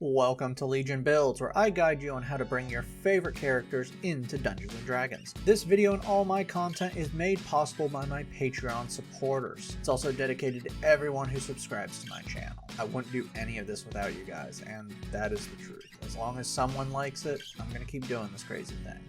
Welcome to Legion Builds, where I guide you on how to bring your favorite characters into Dungeons & Dragons. This video and all my content is made possible by my Patreon supporters. It's also dedicated to everyone who subscribes to my channel. I wouldn't do any of this without you guys, and that is the truth. As long as someone likes it, I'm going to keep doing this crazy thing.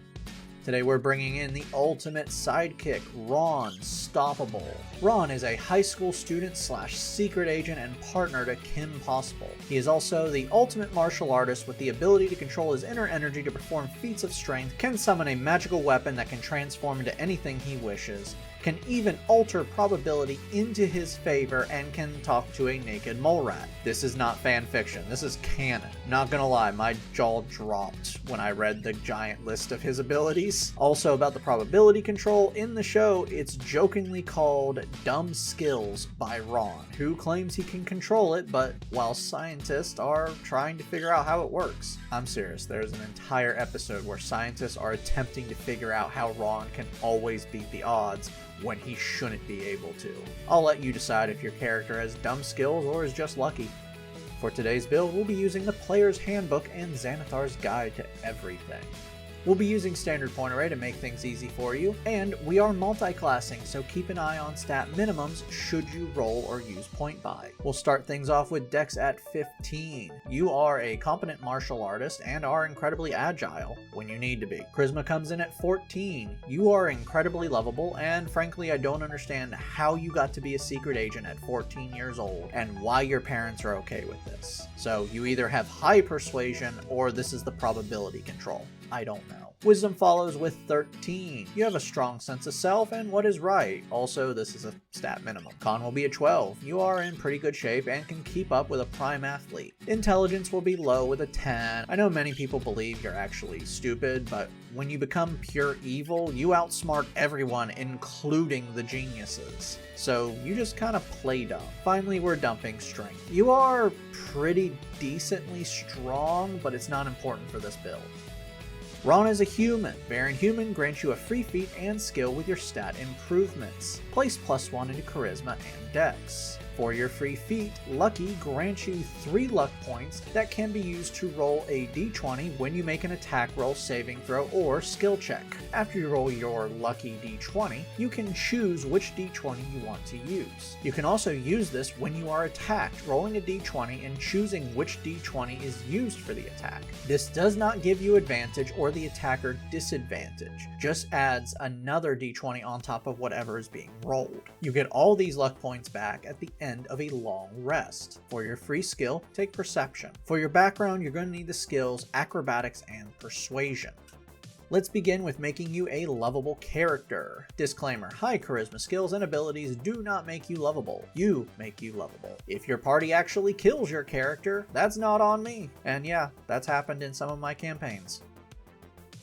Today we're bringing in the ultimate sidekick, Ron Stoppable. Ron is a high school student slash secret agent and partner to Kim Possible. He is also the ultimate martial artist with the ability to control his inner energy to perform feats of strength, can summon a magical weapon that can transform into anything he wishes, can even alter probability into his favor, and can talk to a naked mole rat. This is not fan fiction, this is canon. Not gonna lie, my jaw dropped when I read the giant list of his abilities. Also about the probability control, in the show it's jokingly called Dumb Skills by Ron, who claims he can control it, but while scientists are trying to figure out how it works. I'm serious, there's an entire episode where scientists are attempting to figure out how Ron can always beat the odds when he shouldn't be able to. I'll let you decide if your character has dumb skills or is just lucky. For today's build, we'll be using the Player's Handbook and Xanathar's Guide to Everything. We'll be using standard point array to make things easy for you, and we are multi-classing, so keep an eye on stat minimums should you roll or use point buy. We'll start things off with Dex at 15. You are a competent martial artist and are incredibly agile when you need to be. Charisma comes in at 14. You are incredibly lovable, and frankly I don't understand how you got to be a secret agent at 14 years old and why your parents are okay with this. So you either have high persuasion or this is the probability control. I don't know. Wisdom follows with 13. You have a strong sense of self and what is right. Also, this is a stat minimum. Con will be a 12. You are in pretty good shape and can keep up with a prime athlete. Intelligence will be low with a 10. I know many people believe you're actually stupid, but when you become pure evil, you outsmart everyone, including the geniuses. So you just kind of play dumb. Finally, we're dumping strength. You are pretty decently strong, but it's not important for this build. Ron is a human. Baron Human grants you a free feat and skill with your stat improvements. Place +1 into Charisma and Dex. For your free feat, Lucky grants you 3 luck points that can be used to roll a d20 when you make an attack roll, saving throw, or skill check. After you roll your lucky d20, you can choose which d20 you want to use. You can also use this when you are attacked, rolling a d20 and choosing which d20 is used for the attack. This does not give you advantage or the attacker disadvantage, just adds another d20 on top of whatever is being rolled. You get all these luck points back at the end of a long rest. For your free skill, take Perception. For your background, you're going to need the skills Acrobatics and Persuasion. Let's begin with making you a lovable character. Disclaimer, high charisma skills and abilities do not make you lovable. You make you lovable. If your party actually kills your character, that's not on me. And yeah, that's happened in some of my campaigns.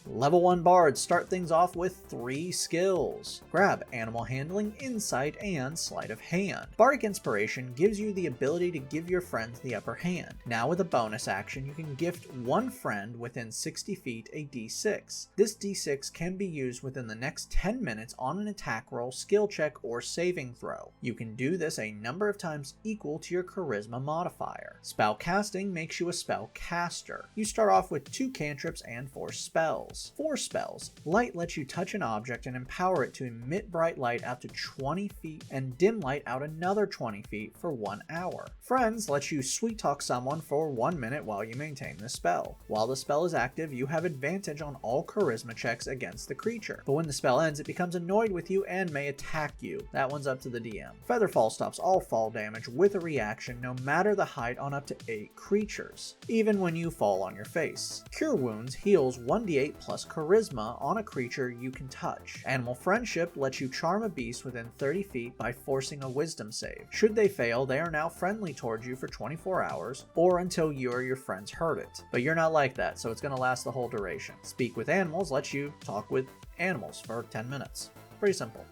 Level 1 bards start things off with 3 skills. Grab, Animal Handling, Insight, and Sleight of Hand. Bardic Inspiration gives you the ability to give your friends the upper hand. Now with a bonus action, you can gift one friend within 60 feet a d6. This d6 can be used within the next 10 minutes on an attack roll, skill check, or saving throw. You can do this a number of times equal to your charisma modifier. Spell casting makes you a spell caster. You start off with 2 cantrips and 4 spells. 4 spells. Light lets you touch an object and empower it to emit bright light out to 20 feet and dim light out another 20 feet for 1 hour. Friends lets you sweet talk someone for 1 minute while you maintain the spell. While the spell is active, you have advantage on all charisma checks against the creature, but when the spell ends, it becomes annoyed with you and may attack you. That one's up to the DM. Featherfall stops all fall damage with a reaction no matter the height on up to 8 creatures, even when you fall on your face. Cure Wounds heals 1d8 plus charisma on a creature you can touch. Animal Friendship lets you charm a beast within 30 feet by forcing a wisdom save. Should they fail, they are now friendly towards you for 24 hours or until you or your friends hurt it. But you're not like that, so it's going to last the whole duration. Speak with Animals lets you talk with animals for 10 minutes. Pretty simple.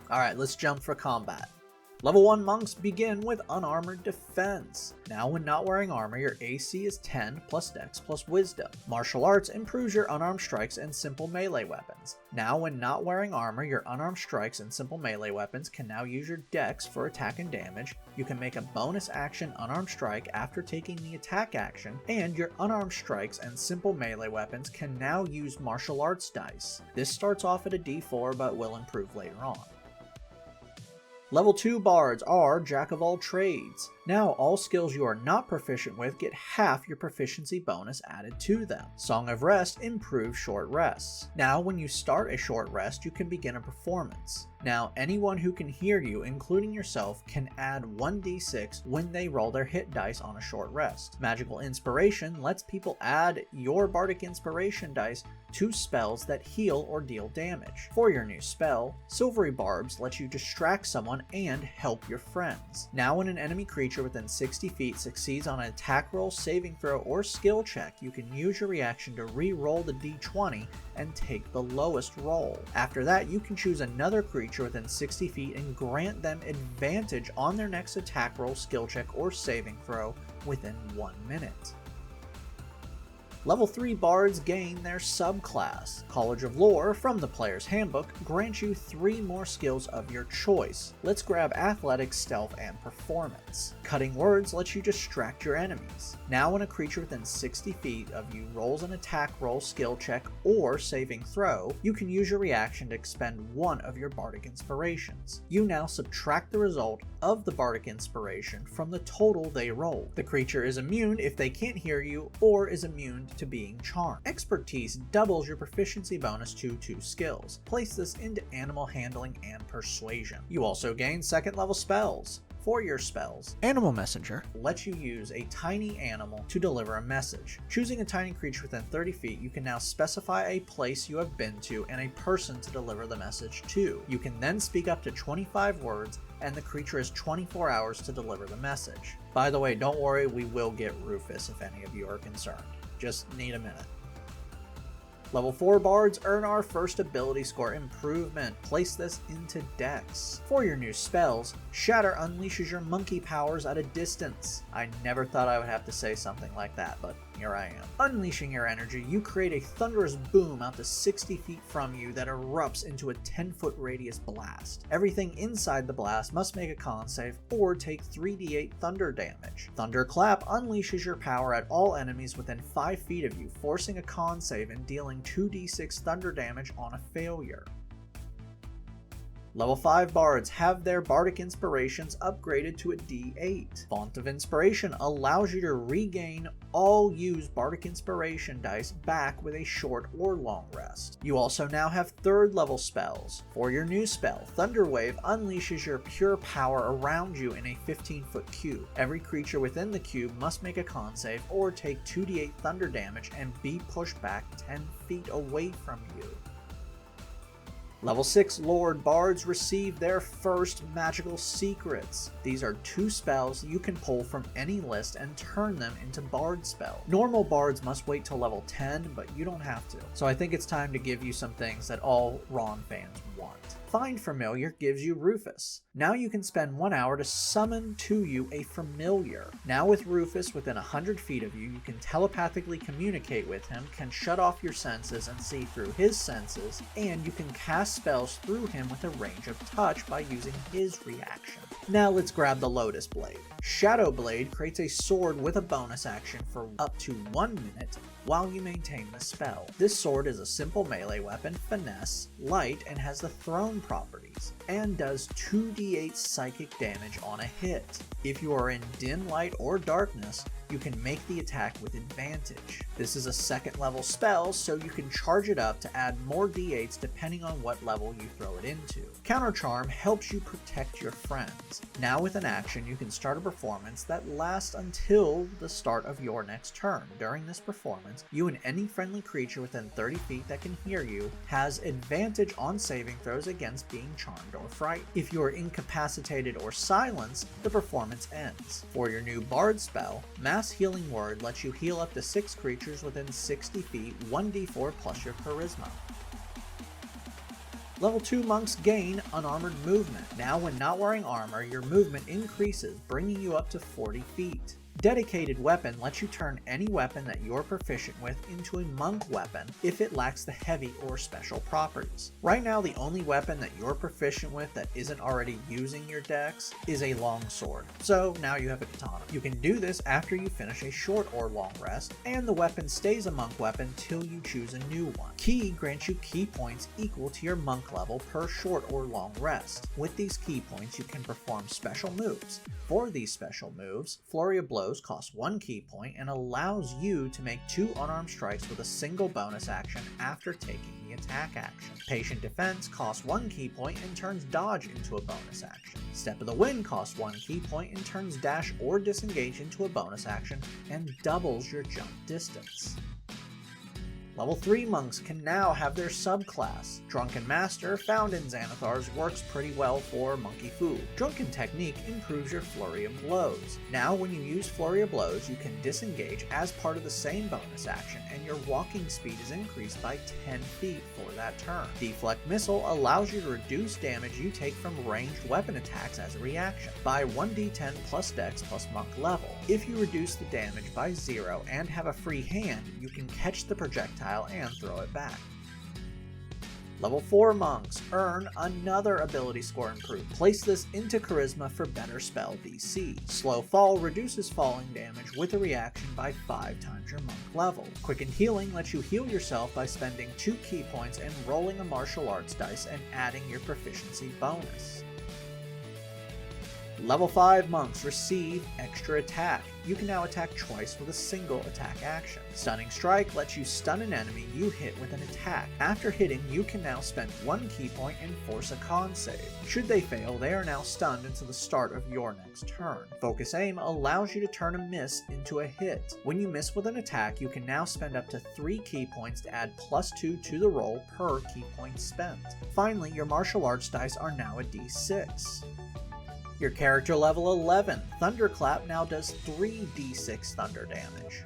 Alright, let's jump for combat. Level 1 monks begin with unarmored defense. Now when not wearing armor, your AC is 10 plus dex plus wisdom. Martial arts improves your unarmed strikes and simple melee weapons. Now when not wearing armor, your unarmed strikes and simple melee weapons can now use your dex for attack and damage. You can make a bonus action unarmed strike after taking the attack action, and your unarmed strikes and simple melee weapons can now use martial arts dice. This starts off at a D4 but will improve later on. Level 2 bards are Jack of all trades. Now all skills you are not proficient with get half your proficiency bonus added to them. Song of Rest improves short rests. Now when you start a short rest, you can begin a performance. Now anyone who can hear you, including yourself, can add 1d6 when they roll their hit dice on a short rest. Magical Inspiration lets people add your Bardic Inspiration dice to spells that heal or deal damage. For your new spell, Silvery Barbs lets you distract someone and help your friends. Now when an enemy creature within 60 feet succeeds on an attack roll, saving throw, or skill check, you can use your reaction to re-roll the d20 and take the lowest roll. After that, you can choose another creature within 60 feet and grant them advantage on their next attack roll, skill check, or saving throw within 1 minute. Level 3 bards gain their subclass. College of Lore from the Player's Handbook grants you 3 more skills of your choice. Let's grab Athletics, Stealth, and Performance. Cutting Words lets you distract your enemies. Now when a creature within 60 feet of you rolls an attack roll, skill check, or saving throw, you can use your reaction to expend 1 of your Bardic Inspirations. You now subtract the result of the Bardic Inspiration from the total they roll. The creature is immune if they can't hear you, or is immune to being charmed. Expertise doubles your proficiency bonus to 2 skills. Place this into Animal Handling and Persuasion. You also gain 2nd level spells. For your spells, Animal Messenger lets you use a tiny animal to deliver a message. Choosing a tiny creature within 30 feet, you can now specify a place you have been to and a person to deliver the message to. You can then speak up to 25 words, and the creature has 24 hours to deliver the message. By the way, don't worry, we will get Rufus if any of you are concerned. Just need a minute. Level 4 bards earn our first ability score improvement. Place this into Dex. For your new spells, Shatter unleashes your monkey powers at a distance. I never thought I would have to say something like that, but here I am. Unleashing your energy, you create a thunderous boom out to 60 feet from you that erupts into a 10-foot radius blast. Everything inside the blast must make a con save or take 3d8 thunder damage. Thunderclap unleashes your power at all enemies within 5 feet of you, forcing a con save and dealing 2d6 thunder damage on a failure. Level 5 bards have their Bardic Inspirations upgraded to a D8. Font of Inspiration allows you to regain all used Bardic Inspiration dice back with a short or long rest. You also now have 3rd level spells. For your new spell, Thunder Wave unleashes your pure power around you in a 15-foot cube. Every creature within the cube must make a con save or take 2d8 thunder damage and be pushed back 10 feet away from you. Level 6 Lord Bards receive their first magical secrets. These are 2 spells you can pull from any list and turn them into Bard spells. Normal Bards must wait till level 10, but you don't have to. So I think it's time to give you some things that all Ron fans want. Find Familiar gives you Rufus. Now you can spend 1 hour to summon to you a familiar. Now with Rufus within 100 feet of you, you can telepathically communicate with him, can shut off your senses and see through his senses, and you can cast spells through him with a range of touch by using his reaction. Now let's grab the Lotus Blade. Shadow Blade creates a sword with a bonus action for up to 1 minute while you maintain the spell. This sword is a simple melee weapon, finesse, light, and has the thrown properties, and does 2d8 psychic damage on a hit. If you are in dim light or darkness, you can make the attack with advantage. This is a 2nd level spell, so you can charge it up to add more d8s depending on what level you throw it into. Counter Charm helps you protect your friends. Now with an action, you can start a performance that lasts until the start of your next turn. During this performance, you and any friendly creature within 30 feet that can hear you has advantage on saving throws against being charmed or frightened. If you are incapacitated or silenced, the performance ends. For your new Bard spell, Mass Healing Word lets you heal up to 6 creatures within 60 feet, 1d4 plus your charisma. Level 2 monks gain unarmored movement. Now when not wearing armor, your movement increases, bringing you up to 40 feet. Dedicated weapon lets you turn any weapon that you're proficient with into a monk weapon if it lacks the heavy or special properties. Right now, the only weapon that you're proficient with that isn't already using your dex is a long sword, so now you have a katana. You can do this after you finish a short or long rest, and the weapon stays a monk weapon till you choose a new one. Ki grants you ki points equal to your monk level per short or long rest. With these ki points, you can perform special moves. For these special moves, Flurry of Blows costs 1 ki point and allows you to make 2 unarmed strikes with a single bonus action after taking the attack action. Patient Defense costs 1 ki point and turns Dodge into a bonus action. Step of the Wind costs 1 ki point and turns Dash or Disengage into a bonus action and doubles your jump distance. Level 3 monks can now have their subclass. Drunken Master, found in Xanathar's, works pretty well for Monkey Fu. Drunken Technique improves your Flurry of Blows. Now when you use Flurry of Blows, you can disengage as part of the same bonus action, and your walking speed is increased by 10 feet for that turn. Deflect Missile allows you to reduce damage you take from ranged weapon attacks as a reaction by 1d10 plus dex plus monk level. If you reduce the damage by 0 and have a free hand, you can catch the projectile and throw it back. Level 4 monks earn another ability score improvement. Place this into Charisma for better spell DC. Slow Fall reduces falling damage with a reaction by 5 times your monk level. Quicken Healing lets you heal yourself by spending 2 ki points and rolling a martial arts dice and adding your proficiency bonus. Level 5 monks receive extra attack. You can now attack twice with a single attack action. Stunning Strike lets you stun an enemy you hit with an attack. After hitting, you can now spend 1 ki point and force a con save. Should they fail, they are now stunned until the start of your next turn. Focus Aim allows you to turn a miss into a hit. When you miss with an attack, you can now spend up to 3 ki points to add +2 to the roll per ki point spent. Finally, your martial arts dice are now a d6. Your character level 11, Thunderclap now does 3d6 thunder damage.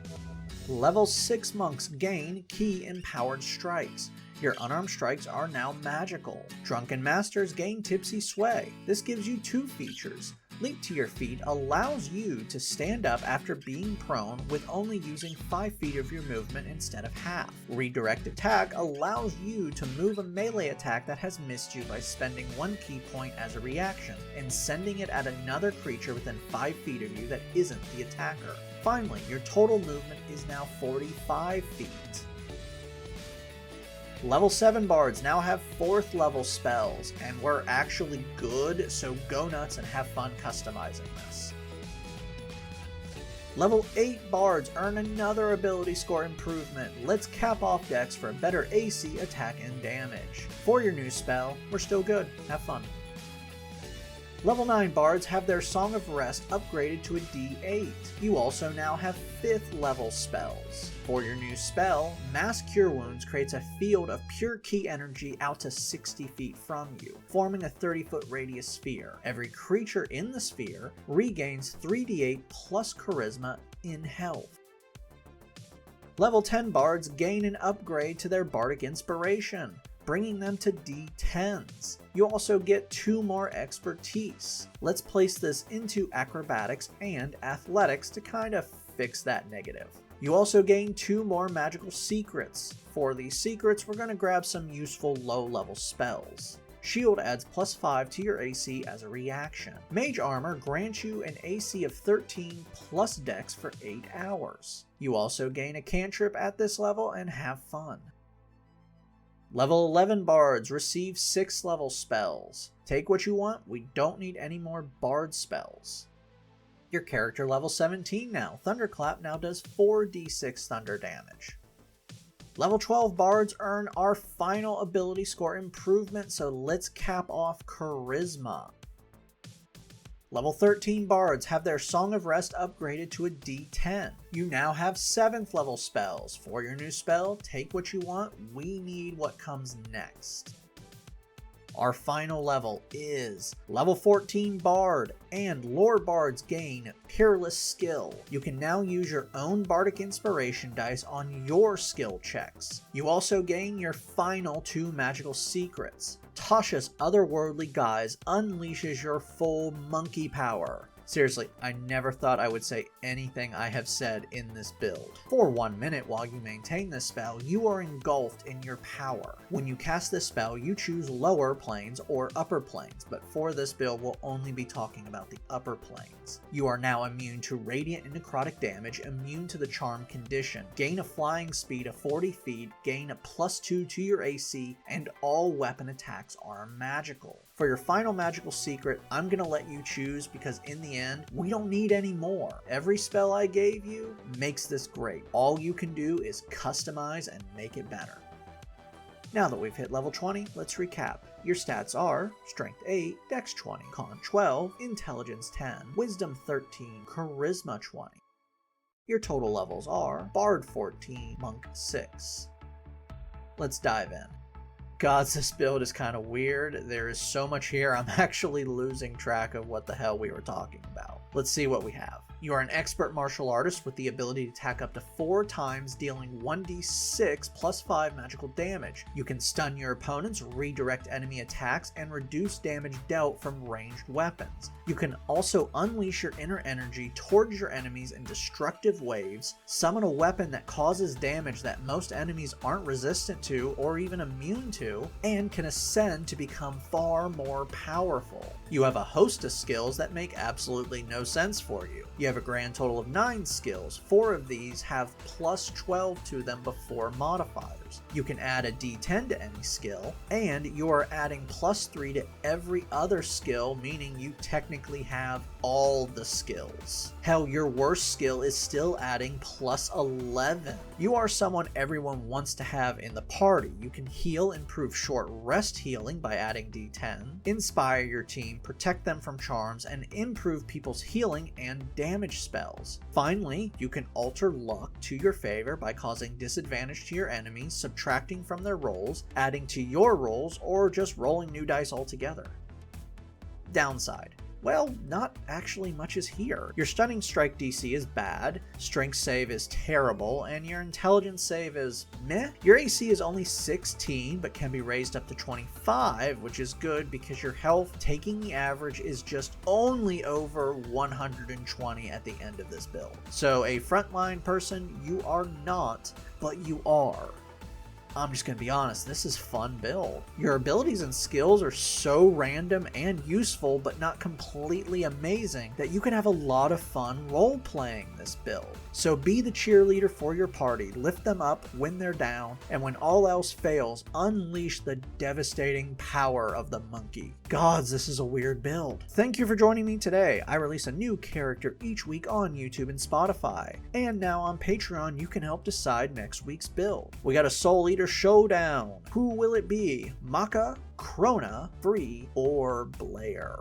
Level 6 monks gain Ki Empowered Strikes. Your unarmed strikes are now magical. Drunken Masters gain Tipsy Sway. This gives you 2 features. Leap to your feet allows you to stand up after being prone with only using 5 feet of your movement instead of half. Redirect Attack allows you to move a melee attack that has missed you by spending 1 ki point as a reaction and sending it at another creature within 5 feet of you that isn't the attacker. Finally, your total movement is now 45 feet. Level 7 bards now have 4th level spells, and we're actually good, so go nuts and have fun customizing this. Level 8 bards earn another ability score improvement. Let's cap off dex for a better AC, attack, and damage. For your new spell, we're still good. Have fun. Level 9 bards have their Song of Rest upgraded to a D8. You also now have 5th level spells. For your new spell, Mass Cure Wounds creates a field of pure ki energy out to 60 feet from you, forming a 30-foot radius sphere. Every creature in the sphere regains 3d8 plus charisma in health. Level 10 bards gain an upgrade to their Bardic Inspiration, bringing them to D10s. You also get 2 more expertise. Let's place this into acrobatics and athletics to kind of fix that negative. You also gain 2 more magical secrets. For these secrets, we're going to grab some useful low-level spells. Shield adds +5 to your AC as a reaction. Mage Armor grants you an AC of 13 plus Dex for 8 hours. You also gain a cantrip at this level and have fun. Level 11 bards receive 6th level spells. Take what you want, we don't need any more bard spells. Your character level 17 now. Thunderclap now does 4d6 thunder damage. Level 12 bards earn our final ability score improvement, so let's cap off Charisma. Level 13 bards have their Song of Rest upgraded to a D10. You now have 7th level spells. For your new spell, take what you want, we need what comes next. Our final level is level 14 Bard, and Lore Bards gain Peerless Skill. You can now use your own Bardic Inspiration dice on your skill checks. You also gain your final 2 magical secrets. Tasha's Otherworldly Guise unleashes your full monkey power. Seriously, I never thought I would say anything I have said in this build. For 1 minute while you maintain this spell, you are engulfed in your power. When you cast this spell, you choose lower planes or upper planes, but for this build we'll only be talking about the upper planes. You are now immune to radiant and necrotic damage, immune to the charm condition, gain a flying speed of 40 feet, gain a +2 to your AC, and all weapon attacks are magical. For your final magical secret, I'm gonna let you choose because in the end, we don't need any more. Every spell I gave you makes this great. All you can do is customize and make it better. Now that we've hit level 20, let's recap. Your stats are Strength 8, Dex 20, Con 12, Intelligence 10, Wisdom 13, Charisma 20. Your total levels are Bard 14, Monk 6. Let's dive in. Gods, this build is kind of weird. There is so much here, I'm actually losing track of what the hell we were talking about. Let's see what we have. You are an expert martial artist with the ability to attack up to 4 times, dealing 1d6 plus 5 magical damage. You can stun your opponents, redirect enemy attacks, and reduce damage dealt from ranged weapons. You can also unleash your inner energy towards your enemies in destructive waves, summon a weapon that causes damage that most enemies aren't resistant to or even immune to, and can ascend to become far more powerful. You have a host of skills that make absolutely no sense for you. You have a grand total of 9 skills. 4 of these have +12 to them before modifiers. You can add a d10 to any skill, and you are adding +3 to every other skill, meaning you technically have all the skills. Hell, your worst skill is still adding +11. You are someone everyone wants to have in the party. You can heal, improve short rest healing by adding d10, inspire your team, protect them from charms, and improve people's healing and damage spells. Finally, you can alter luck to your favor by causing disadvantage to your enemies, subtracting from their rolls, adding to your rolls, or just rolling new dice altogether. Downside. Well, not actually much is here. Your stunning strike DC is bad, strength save is terrible, and your intelligence save is meh. Your AC is only 16, but can be raised up to 25, which is good because your health, taking the average, is just only over 120 at the end of this build. So a frontline person, you are not, but you are. I'm just gonna be honest, this is fun build. Your abilities and skills are so random and useful, but not completely amazing, that you can have a lot of fun role-playing this build. So be the cheerleader for your party, lift them up when they're down, and when all else fails, unleash the devastating power of the monkey. Gods, this is a weird build. Thank you for joining me today. I release a new character each week on YouTube and Spotify, and now on Patreon you can help decide next week's build. We got a Soul Eater showdown. Who will it be? Maka, Krona, Free, or Blair?